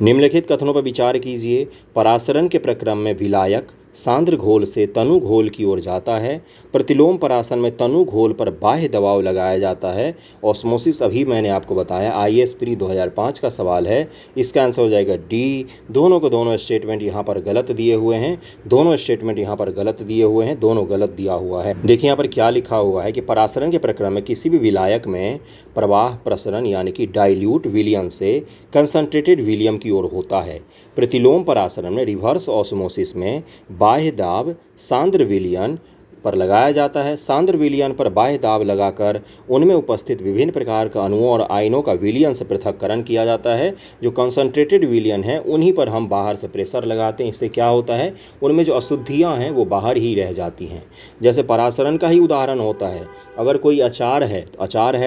निम्नलिखित कथनों पर विचार कीजिए। परासरण के प्रक्रम में विलायक सांद्र घोल से तनु घोल की ओर जाता है। प्रतिलोम परासरण में तनु घोल पर बाह्य दबाव लगाया जाता है। ऑस्मोसिस अभी मैंने आपको बताया, IAS प्री 2005 का सवाल है। इसका आंसर हो जाएगा डी। दोनों के दोनों स्टेटमेंट यहाँ पर गलत दिए हुए हैं, दोनों स्टेटमेंट यहाँ पर गलत दिए हुए हैं, दोनों गलत दिया हुआ है। देखिए यहाँ पर क्या लिखा हुआ है कि परासरण के प्रक्रम में किसी भी विलायक में प्रवाह प्रसरण यानी कि डाइल्यूट विलियन से कंसंट्रेटेड विलियम की ओर होता है। प्रतिलोम परासरण में रिवर्स ऑस्मोसिस में बाह्य दाब सांद्र विलयन पर लगाया जाता है। सांद्र विलयन पर बाह्य दाब लगाकर उनमें उपस्थित विभिन्न प्रकार का अणुओं और आयनों का विलयन से पृथक्करण किया जाता है। जो कंसंट्रेटेड विलयन है उन्हीं पर हम बाहर से प्रेशर लगाते हैं। इससे क्या होता है, उनमें जो अशुद्धियां हैं वो बाहर ही रह जाती हैं। जैसे परासरण का ही उदाहरण होता है, अगर कोई अचार है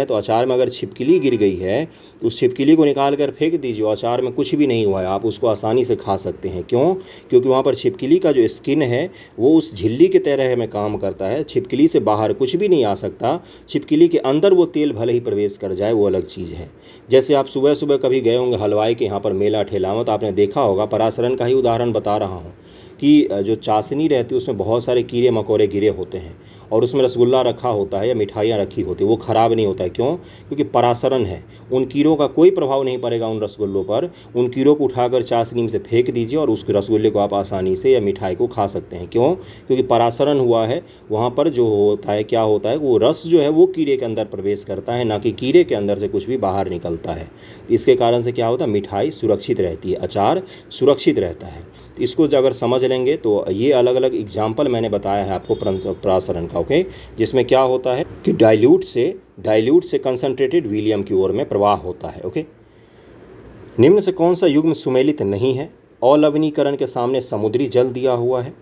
तो अचार में अगर छिपकली गिर गई है तो उस छिपकली को निकाल कर फेंक दीजिए, अचार में कुछ भी नहीं हुआ है, आप उसको आसानी से खा सकते हैं। क्यों? क्योंकि वहाँ पर छिपकली का जो स्किन है वो उस झिल्ली के तरह में काम करता है। छिपकली से बाहर कुछ भी नहीं आ सकता, छिपकली के अंदर वो तेल भले ही प्रवेश कर जाए, वो अलग चीज़ है। जैसे आप सुबह सुबह कभी गए होंगे हलवाई के यहाँ पर मेला ठेला में, तो आपने देखा होगा, परासरण का ही उदाहरण बता रहा हूँ, कि जो चाशनी रहती है उसमें बहुत सारे कीड़े मकोड़े गिरे होते हैं और उसमें रसगुल्ला रखा होता है या मिठाइयाँ रखी होती है, वो ख़राब नहीं होता है। क्यों? क्योंकि परासरण है, उन कीड़ों का कोई प्रभाव नहीं पड़ेगा उन रसगुल्लों पर। उन कीड़ों को उठाकर चाशनी में से फेंक दीजिए और उस रसगुल्ले को आप आसानी से या मिठाई को खा सकते हैं। क्यों? क्योंकि परासरण हुआ है। वहाँ पर जो होता है, क्या होता है, वो रस जो है वो कीड़े के अंदर प्रवेश करता है, ना कि कीड़े के अंदर से कुछ भी बाहर निकलता है। इसके कारण से क्या होता है, मिठाई सुरक्षित रहती है, अचार सुरक्षित रहता है। इसको अगर समझ लेंगे तो ये अलग अलग एग्जाम्पल मैंने बताया है आपको परासरण का। ओके, जिसमें क्या होता है कि डाइल्यूट से कंसंट्रेटेड विलियम की ओर में प्रवाह होता है। ओके, निम्न से कौन सा युग्म सुमेलित नहीं है? अलवणीकरण के सामने समुद्री जल दिया हुआ है,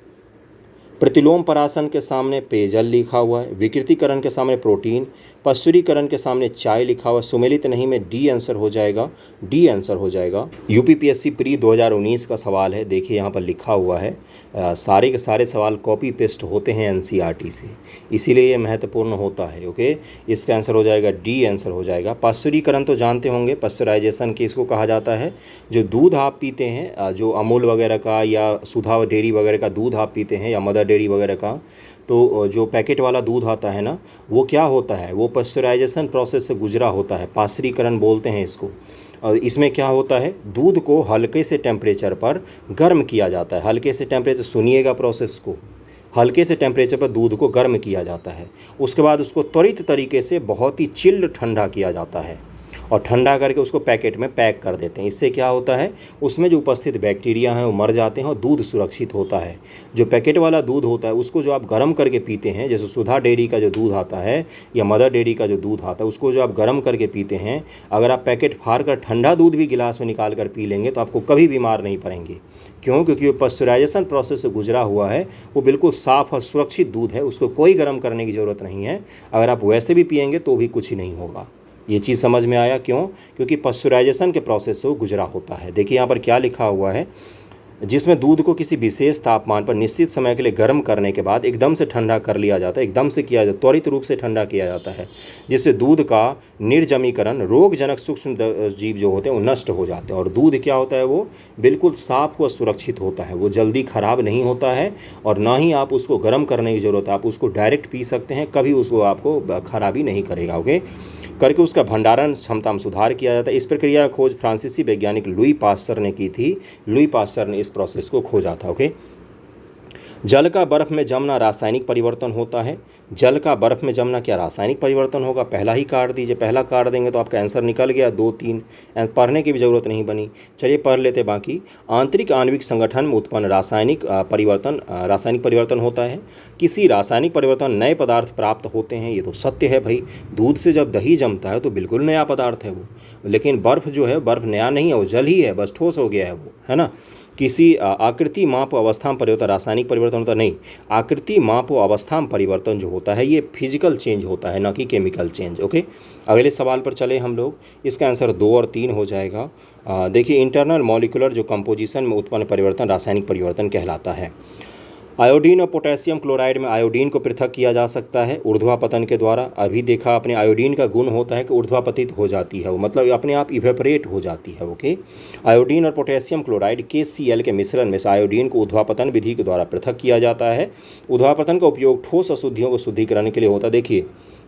प्रतिलोम परासरण के सामने पेयजल लिखा हुआ है, विकृतीकरण के सामने प्रोटीन, पश्चुरीकरण के सामने चाय लिखा हुआ है। सुमेलित नहीं में डी आंसर हो जाएगा, डी आंसर हो जाएगा। यूपीपीएससी प्री 2019 का सवाल है, देखिए यहाँ पर लिखा हुआ है, सारे के सारे सवाल कॉपी पेस्ट होते हैं एनसीईआरटी से, इसीलिए ये महत्वपूर्ण होता है। ओके, इसका आंसर हो जाएगा डी आंसर हो जाएगा। पश्चुरीकरण तो जानते होंगे, पश्चराइजेशन की इसको कहा जाता है। जो दूध आप पीते हैं, जो अमूल वगैरह का या सुधा डेयरी वगैरह का दूध आप पीते हैं या मदर डेयरी वगैरह का, तो जो पैकेट वाला दूध आता है ना, वो क्या होता है, वो पश्चराइजेशन प्रोसेस से गुजरा होता है, पाश्चुरीकरण बोलते हैं इसको। और इसमें क्या होता है, दूध को हल्के से टेम्परेचर पर गर्म किया जाता है। हल्के से टेम्परेचर, सुनिएगा प्रोसेस को, हल्के से टेम्परेचर पर दूध को गर्म किया जाता है। उसके बाद उसको त्वरित तरीके से बहुत ही चिल्ड ठंडा किया जाता है और ठंडा करके उसको पैकेट में पैक कर देते हैं। इससे क्या होता है, उसमें जो उपस्थित बैक्टीरिया हैं वो मर जाते हैं और दूध सुरक्षित होता है। जो पैकेट वाला दूध होता है उसको जो आप गर्म करके पीते हैं, जैसे सुधा डेयरी का जो दूध आता है या मदर डेयरी का जो दूध आता है, उसको जो आप गर्म करके पीते हैं, अगर आप पैकेट फाड़ कर ठंडा दूध भी गिलास में निकाल कर पी लेंगे तो आपको कभी बीमार नहीं पड़ेंगे। क्यों? क्योंकि वो पश्चराइजेशन प्रोसेस से गुजरा हुआ है, वो बिल्कुल साफ़ और सुरक्षित दूध है, उसको कोई गर्म करने की ज़रूरत नहीं है। अगर आप वैसे भी पिएंगे तो भी कुछ ही नहीं होगा। ये चीज़ समझ में आया? क्यों? क्योंकि पश्चराइजेशन के प्रोसेस से वो गुजरा होता है। देखिए यहाँ पर क्या लिखा हुआ है, जिसमें दूध को किसी विशेष तापमान पर निश्चित समय के लिए गर्म करने के बाद एकदम से ठंडा कर लिया जाता है, एकदम से किया जाता, त्वरित रूप से ठंडा किया जाता है, जिससे दूध का निर्जमीकरण, रोगजनक सूक्ष्म जीव जो होते हैं वो नष्ट हो जाते हैं और दूध क्या होता है वो बिल्कुल साफ व सुरक्षित होता है, वो जल्दी ख़राब नहीं होता है और ना ही आप उसको गर्म करने की ज़रूरत है, आप उसको डायरेक्ट पी सकते हैं, कभी उसको आपको खराबी नहीं करेगा। ओके, करके उसका भंडारण क्षमता में सुधार किया जाता है। इस प्रक्रिया का खोज फ्रांसीसी वैज्ञानिक लुई पास्चर ने की थी। लुई पास्चर ने इस प्रोसेस को खोजा था। ओके, जल का बर्फ़ में जमना रासायनिक परिवर्तन होता है। जल का बर्फ़ में जमना क्या रासायनिक परिवर्तन होगा? पहला ही काट दीजिए, पहला काट देंगे तो आपका आंसर निकल गया। 2-3 पढ़ने की भी ज़रूरत नहीं बनी। चलिए पढ़ लेते बाकी। आंतरिक आणविक संगठन में उत्पन्न रासायनिक परिवर्तन होता है। किसी रासायनिक परिवर्तन नए पदार्थ प्राप्त होते हैं, ये तो सत्य है भाई। दूध से जब दही जमता है तो बिल्कुल नया पदार्थ है वो, लेकिन बर्फ़ जो है, बर्फ़ नया नहीं है, वो जल ही है, बस ठोस हो गया है वो, है ना। किसी आकृति माप अवस्था में परिवर्तन रासायनिक परिवर्तन होता नहीं। आकृति माप अवस्था में परिवर्तन जो होता है ये फिजिकल चेंज होता है, ना कि केमिकल चेंज। ओके, अगले सवाल पर चले हम लोग। इसका आंसर 2 और 3 हो जाएगा। देखिए, इंटरनल मॉलिक्यूलर जो कंपोजिशन में उत्पन्न परिवर्तन रासायनिक परिवर्तन कहलाता है। आयोडीन और पोटेशियम क्लोराइड में आयोडीन को पृथक किया जा सकता है ऊर्ध्वापतन के द्वारा। अभी देखा आपने, आयोडीन का गुण होता है कि ऊर्ध्वापतित हो जाती है वो, मतलब अपने आप इवेपोरेट हो जाती है। ओके, आयोडीन और पोटेशियम क्लोराइड KCl के मिश्रण में से आयोडीन को ऊर्ध्वापतन विधि के द्वारा पृथक किया जाता है। ऊर्ध्वापतन का उपयोग ठोस अशुद्धियों को शुद्धिकरण के लिए होता है। देखिए,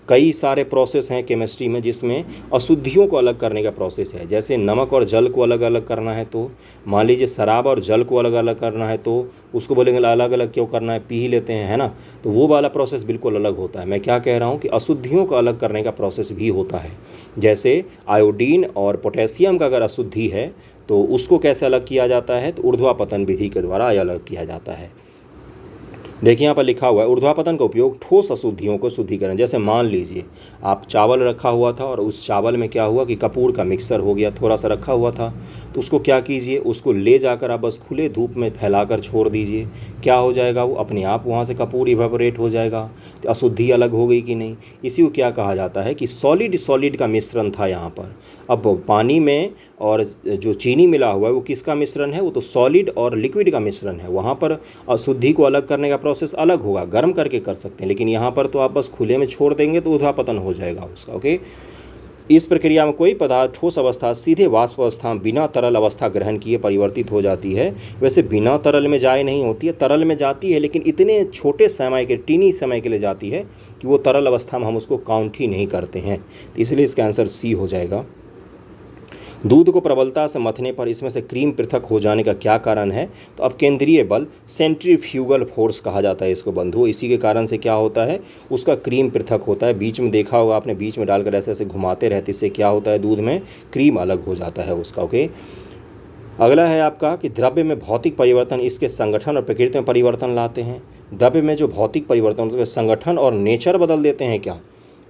कई सारे प्रोसेस हैं केमिस्ट्री में जिसमें अशुद्धियों को अलग करने का प्रोसेस है। जैसे नमक और जल को अलग अलग करना है तो मान लीजिए, शराब और जल को अलग अलग करना है तो उसको बोलेंगे अलग अलग क्यों करना है, पी ही लेते हैं, है ना। तो वो वाला प्रोसेस बिल्कुल अलग होता है। मैं क्या कह रहा हूँ कि अशुद्धियों को अलग करने का प्रोसेस भी होता है। जैसे आयोडीन और पोटेशियम का अगर अशुद्धि है तो उसको कैसे अलग किया जाता है, तो ऊर्ध्वापतन विधि के द्वारा अलग किया जाता है। देखिए यहाँ पर लिखा हुआ है, ऊर्ध्वापतन का उपयोग ठोस अशुद्धियों को शुद्धिकरण। जैसे मान लीजिए आप चावल रखा हुआ था और उस चावल में क्या हुआ कि कपूर का मिक्सर हो गया, थोड़ा सा रखा हुआ था, तो उसको क्या कीजिए, उसको ले जाकर आप बस खुले धूप में फैलाकर छोड़ दीजिए। क्या हो जाएगा, वो अपने आप वहाँ से कपूर इवेपोरेट हो जाएगा। तो अशुद्धि अलग हो गई कि नहीं। इसी को क्या कहा जाता है कि सॉलिड का मिश्रण था यहाँ पर। अब पानी में और जो चीनी मिला हुआ है वो किसका मिश्रण है, वो तो सॉलिड और लिक्विड का मिश्रण है। वहाँ पर अशुद्धि को अलग करने का प्रोसेस अलग होगा, गर्म करके कर सकते हैं, लेकिन यहाँ पर तो आप बस खुले में छोड़ देंगे तो ऊर्ध्वापतन हो जाएगा उसका। ओके, इस प्रक्रिया में कोई पदार्थ ठोस अवस्था सीधे वाष्प अवस्था में बिना तरल अवस्था ग्रहण किए परिवर्तित हो जाती है। वैसे बिना तरल में जाए नहीं होती है, तरल में जाती है, लेकिन इतने छोटे समय के, टीनी समय के लिए जाती है कि वो तरल अवस्था में हम उसको काउंट ही नहीं करते हैं। तो इसलिए इसका आंसर सी हो जाएगा। दूध को प्रबलता से मथने पर इसमें से क्रीम पृथक हो जाने का क्या कारण है, तो अब केंद्रीय बल, सेंट्रीफ्यूगल फोर्स कहा जाता है इसको बंधुओं। इसी के कारण से क्या होता है, उसका क्रीम पृथक होता है। बीच में देखा होगा आपने, बीच में डालकर ऐसे ऐसे घुमाते रहते, इससे क्या होता है, दूध में क्रीम अलग हो जाता है उसका। ओके, अगला है आपका कि द्रव्य में भौतिक परिवर्तन इसके संगठन और प्रकृति में परिवर्तन लाते हैं। द्रव्य में जो भौतिक परिवर्तन होते हैं, संगठन और नेचर बदल देते हैं क्या?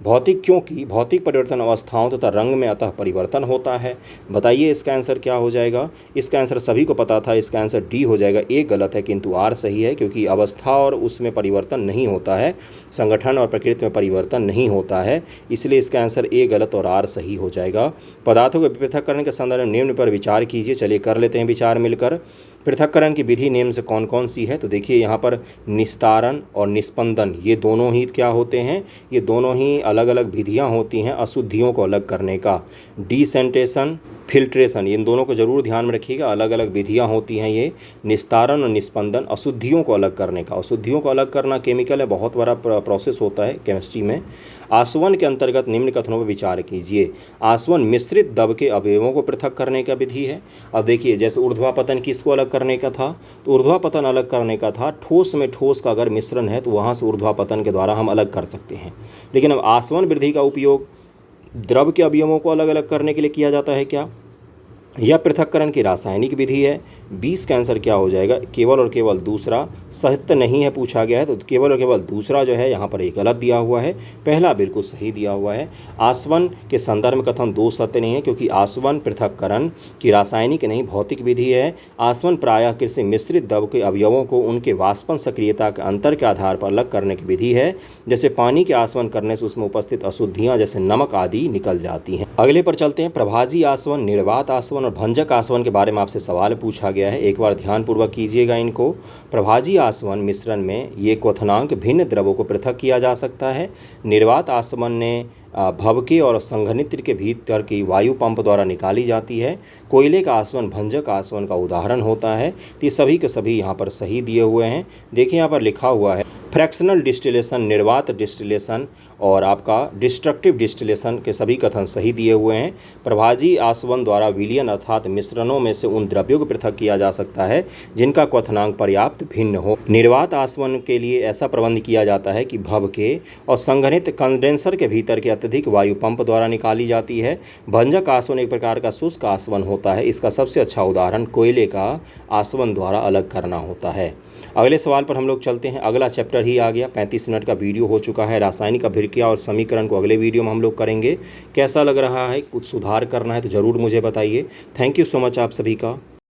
भौतिक, क्योंकि भौतिक परिवर्तन अवस्थाओं तथा रंग में अतः परिवर्तन होता है। बताइए इसका आंसर क्या हो जाएगा। इसका आंसर सभी को पता था, इसका आंसर डी हो जाएगा। ए गलत है किंतु आर सही है, क्योंकि अवस्था और उसमें परिवर्तन नहीं होता है, संगठन और प्रकृति में परिवर्तन नहीं होता है, इसलिए इसका आंसर ए गलत और आर सही हो जाएगा। पदार्थों को पृथक करने के संदर्भ में निम्न पर विचार कीजिए। चलिए कर लेते हैं विचार मिलकर। पृथक्करण की विधि निम्न से कौन कौन सी है, तो देखिए यहाँ पर निस्तारण और निस्पंदन, ये दोनों ही क्या होते हैं, ये दोनों ही अलग अलग विधियाँ होती हैं अशुद्धियों को अलग करने का। डिसेंटेशन, फिल्ट्रेशन, इन दोनों को जरूर ध्यान में रखिएगा, अलग अलग विधियाँ होती हैं ये। निस्तारण और निस्पंदन अशुद्धियों को अलग करने का। अशुद्धियों को अलग करना केमिकल है, बहुत बड़ा प्रोसेस होता है केमिस्ट्री में। आसवन के अंतर्गत निम्न कथनों पर विचार कीजिए। आसवन मिश्रित द्रव के अवयवों को पृथक करने का विधि है। अब देखिए, जैसे ऊर्ध्वापतन किसको अलग करने का था, तो ऊर्ध्वापतन अलग करने का था, ठोस में ठोस का अगर मिश्रण है तो वहाँ से ऊर्ध्वापतन के द्वारा हम अलग कर सकते हैं। लेकिन अब आसवन विधि का उपयोग द्रव के अवयवों को अलग अलग करने के लिए किया जाता है क्या? यह पृथक्करण की रासायनिक विधि है। 20 का आंसर क्या हो जाएगा, केवल और केवल दूसरा। सत्य नहीं है पूछा गया है, तो केवल और केवल दूसरा जो है यहाँ पर एक गलत दिया हुआ है, पहला बिल्कुल सही दिया हुआ है। आसवन के संदर्भ में कथन 2 सत्य नहीं है, क्योंकि आसवन पृथक्करण की रासायनिक नहीं भौतिक विधि है। आसवन प्रायः किसी मिश्रित द्रव के अवयवों को उनके वाष्पन सक्रियता के अंतर के आधार पर अलग करने की विधि है। जैसे पानी के आसवन करने से उसमें उपस्थित अशुद्धियाँ जैसे नमक आदि निकल जाती हैं। अगले पर चलते हैं। प्रभाजी आसवन, निर्वात आसवन आसवन और भंजक आसवन के बारे में आपसे सवाल पूछा गया है। एक बार ध्यानपूर्वक कीजिएगा इनको। प्रभाजी आसवन मिश्रण में ये क्वथनांक भिन्न द्रवों को पृथक किया जा सकता है। निर्वात आसवन ने भवके और संघनित्र के भीतर की वायु पंप द्वारा निकाली जाती है। कोयले का आसवन भंजक आसवन का उदाहरण होता है। तो ये सभी के सभी यहाँ पर सही दिए हुए हैं। देखिए यहाँ पर लिखा हुआ है फ्रैक्शनल डिस्टिलेशन, निर्वात डिस्टिलेशन और आपका डिस्ट्रक्टिव डिस्टिलेशन के सभी कथन सही दिए हुए हैं। प्रभाजी आसवन द्वारा विलयन अर्थात मिश्रणों में से उन द्रव्यों को पृथक किया जा सकता है जिनका क्वथनांक पर्याप्त भिन्न हो। निर्वात आसवन के लिए ऐसा प्रबंध किया जाता है कि भवके और संघनित कंडेंसर के भीतर के अत्यधिक वायु पंप द्वारा निकाली जाती है। भंजक आसवन एक प्रकार का शुष्क आसवन होता है। इसका सबसे अच्छा उदाहरण कोयले का आसवन द्वारा अलग करना होता है। अगले सवाल पर हम लोग चलते हैं। अगला चैप्टर ही आ गया। 35 मिनट का वीडियो हो चुका है। रासायनिक अभिक्रिया और समीकरण को अगले वीडियो में हम लोग करेंगे। कैसा लग रहा है, कुछ सुधार करना है तो ज़रूर मुझे बताइए। थैंक यू सो मच आप सभी का।